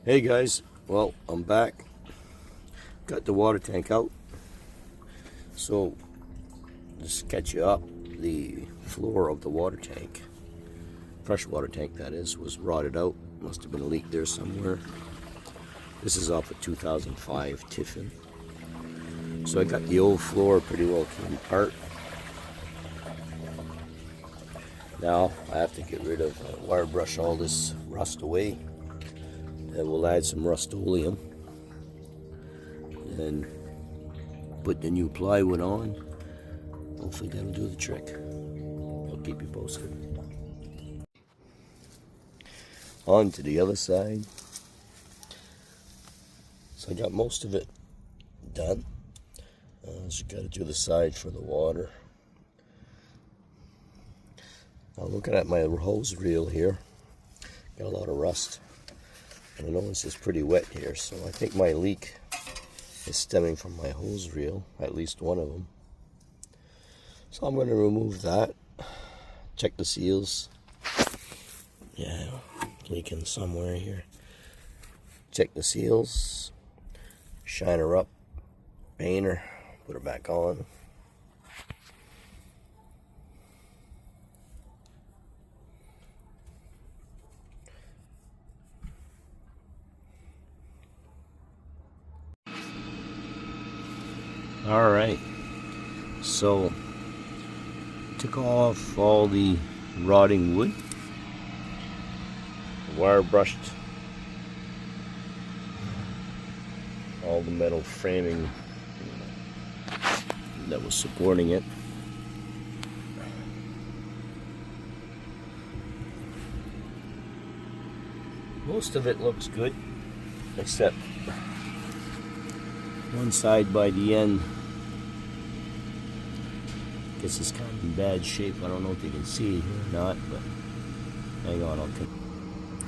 Hey guys, well, I'm back. Got the water tank out. So, just catch you up. The floor of the water tank, freshwater tank that is, was rotted out. Must have been a leak there somewhere. This is off a 2005 Tiffin. So I got the old floor pretty well came apart. Now I have to get rid of, wire brush all this rust away. And we'll add some Rust-Oleum and put the new plywood on. Hopefully that'll do the trick. I'll keep you posted. On to the other side. So I got most of it done. Just got to do the side for the water. Now looking at my hose reel here, got a lot of rust. And I know this is pretty wet here, so I think my leak is stemming from my hose reel, at least one of them. So I'm going to remove that, check the seals. Yeah, leaking somewhere here. Check the seals, shine her up, paint her, put her back on. Alright, so took off all the rotting wood, wire brushed all the metal framing that was supporting it. Most of it looks good, except one side by the end. Guess it's kind of in bad shape. I don't know if you can see it here or not, but hang on, I'll come.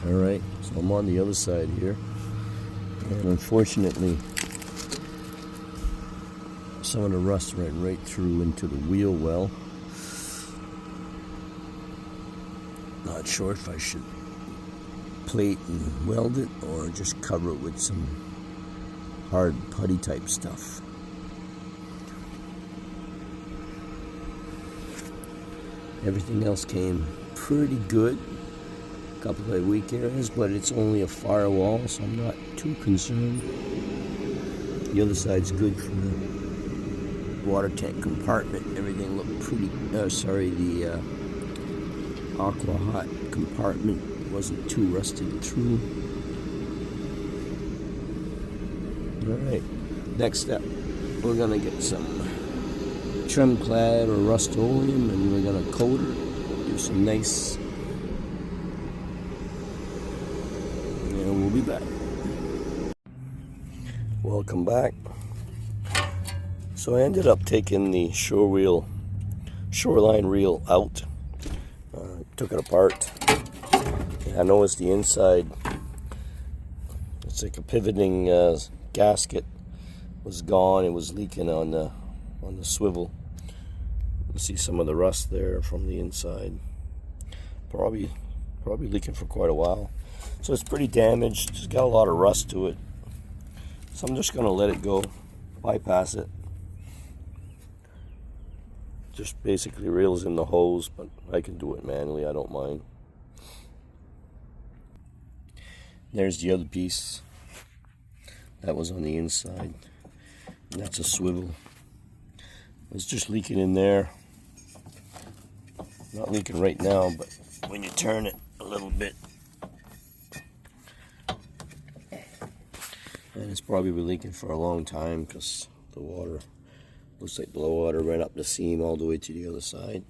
Alright, so I'm on the other side here. And unfortunately, some of the rust ran right through into the wheel well. Not sure if I should plate and weld it or just cover it with some hard putty type stuff. Everything else came pretty good. A couple of weak areas, but it's only a firewall, so I'm not too concerned. The other side's good for the water tank compartment. Everything looked pretty, the aqua hot compartment wasn't too rusted through. Alright, next step, we're gonna get some trim clad or Rust-Oleum and we're gonna coat her, do some nice, and we'll be back. Welcome back. So I ended up taking the shoreline reel out, took it apart. I noticed the inside, it's like a pivoting gasket was gone. It was leaking on the swivel. You see some of the rust there from the inside. Probably leaking for quite a while. So it's pretty damaged. It's got a lot of rust to it. So I'm just gonna let it go, bypass it. Just basically reels in the hose, but I can do it manually. I don't mind. There's the other piece that was on the inside. And that's a swivel. It's just leaking in there. Not leaking right now, but when you turn it a little bit, and it's probably been leaking for a long time because the water looks like the water ran up the seam all the way to the other side.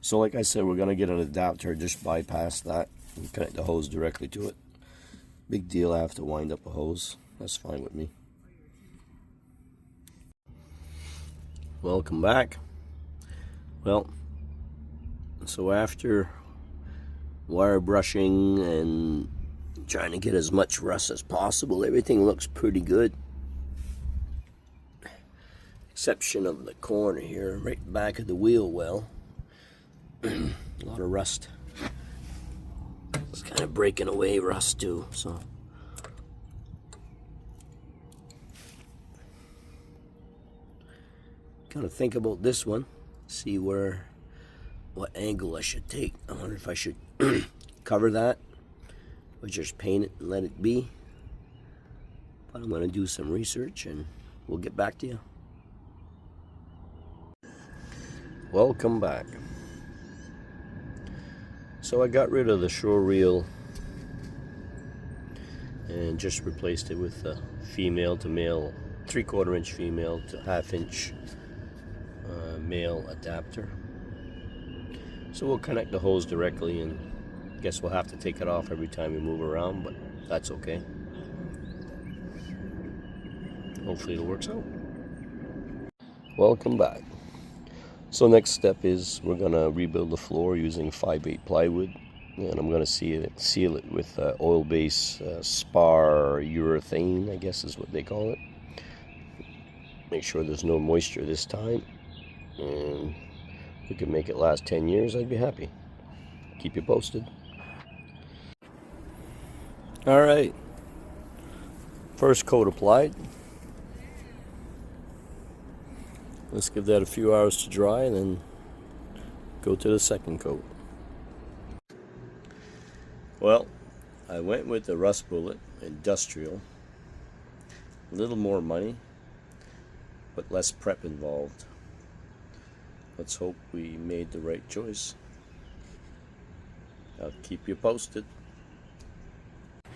So like I said, we're gonna get an adapter, just bypass that and connect the hose directly to it. Big deal, I have to wind up a hose. That's fine with me. Welcome back. Well, so after wire brushing and trying to get as much rust as possible, everything looks pretty good. Exception of the corner here, right back of the wheel well. A lot of rust. It's kind of breaking away rust too, so. Kind of think about this one, see what angle I should take. I wonder if I should cover that or just paint it and let it be. But I'm going to do some research and we'll get back to you. Welcome back. So I got rid of the shore reel and just replaced it with a female to male, 3/4 inch female to 1/2 inch male adapter. So we'll connect the hose directly, and I guess we'll have to take it off every time we move around, but that's okay. Hopefully it works out. Welcome back. So next step is we're going to rebuild the floor using 5/8 plywood, and I'm going to seal it with oil-based spar urethane, I guess is what they call it. Make sure there's no moisture this time, and we can make it last 10 years. I'd be happy. Keep you posted. All right, first coat applied. Let's give that a few hours to dry and then go to the second coat. Well, I went with the Rust Bullet Industrial. A little more money, but less prep involved. Let's hope we made the right choice. I'll keep you posted.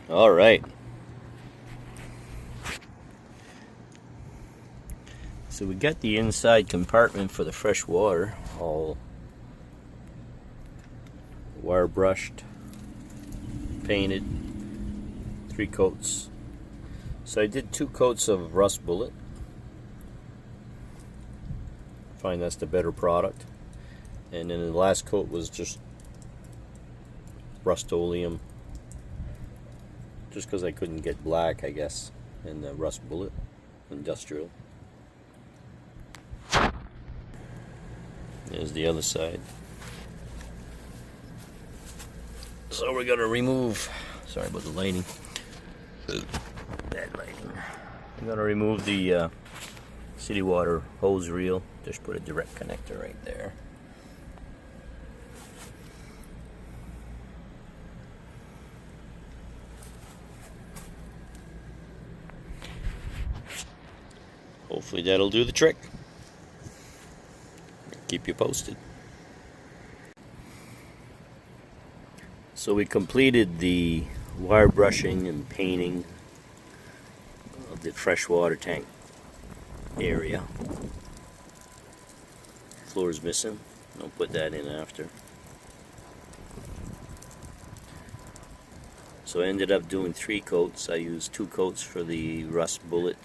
All right. So we got the inside compartment for the fresh water all wire brushed, painted, 3 coats. So I did 2 coats of Rust Bullet. I find that's the better product. And then the last coat was just Rust-Oleum, just because I couldn't get black, I guess, in the Rust Bullet Industrial. There's the other side. So we're gonna remove, sorry about the lighting, bad lighting. I'm gonna remove the city water hose reel. Just put a direct connector right there. Hopefully that'll do the trick. Keep you posted. So we completed the wire brushing and painting of the freshwater tank area. Floor is missing. I'll put that in after. So I ended up doing 3 coats. I used 2 coats for the Rust Bullet,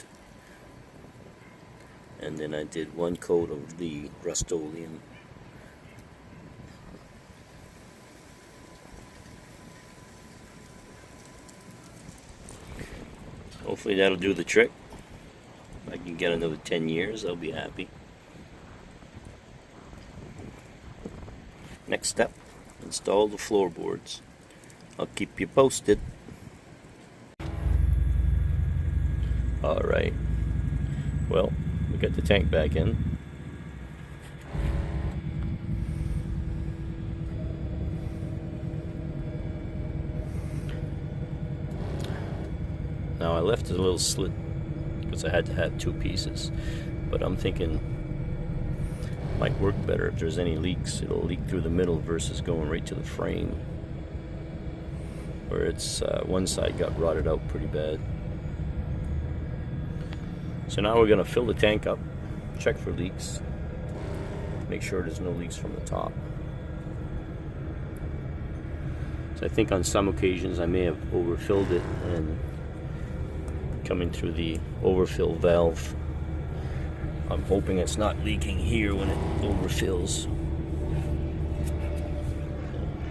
and then I did 1 coat of the Rust-Oleum. Hopefully that'll do the trick. If I can get another 10 years, I'll be happy. Next step, install the floorboards. I'll keep you posted. Alright, well, we got the tank back in. Now I left a little slit because I had to have 2 pieces, but I'm thinking it might work better if there's any leaks. It'll leak through the middle versus going right to the frame, where it's one side got rotted out pretty bad. So now we're going to fill the tank up, check for leaks, make sure there's no leaks from the top. So I think on some occasions I may have overfilled it and coming through the overfill valve. I'm hoping it's not leaking here when it overfills.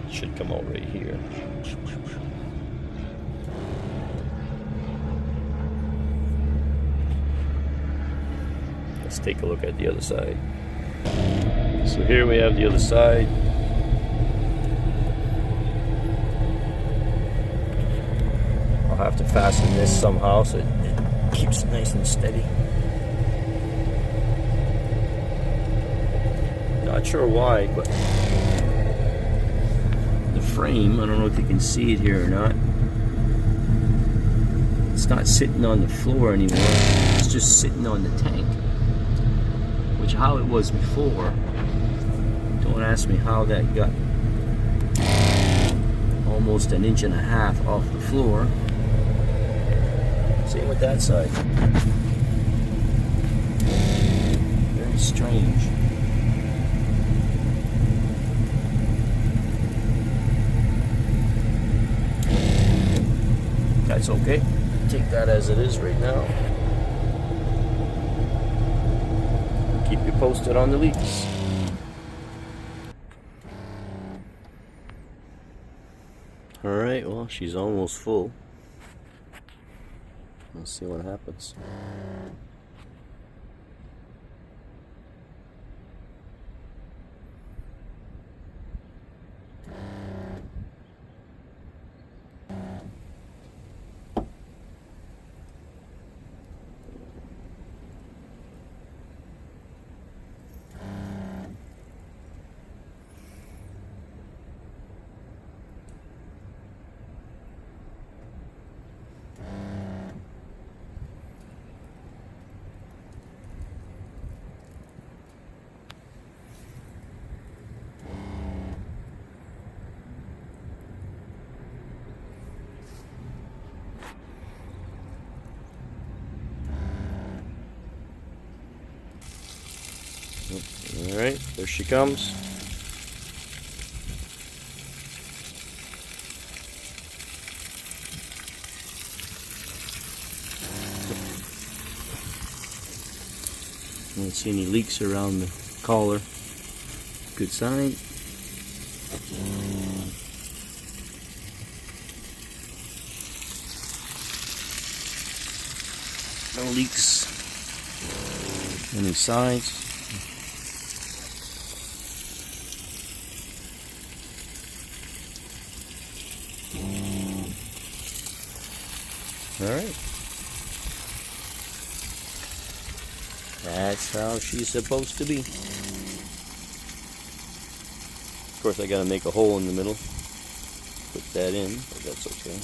It should come out right here. Let's take a look at the other side. So here we have the other side. have to fasten this somehow so it keeps nice and steady. Not sure why, but the frame, I don't know if you can see it here or not, it's not sitting on the floor anymore, it's just sitting on the tank, which how it was before. Don't ask me how that got almost 1.5 inches off the floor. Same with that side. Very strange. That's okay. Take that as it is right now. Keep you posted on the leaks. Alright, well, she's almost full. Let's see what happens. Alright, there she comes. I don't see any leaks around the collar. Good sign. No leaks. Any sides. Alright. That's how she's supposed to be. Of course, I gotta make a hole in the middle. Put that in, but that's okay.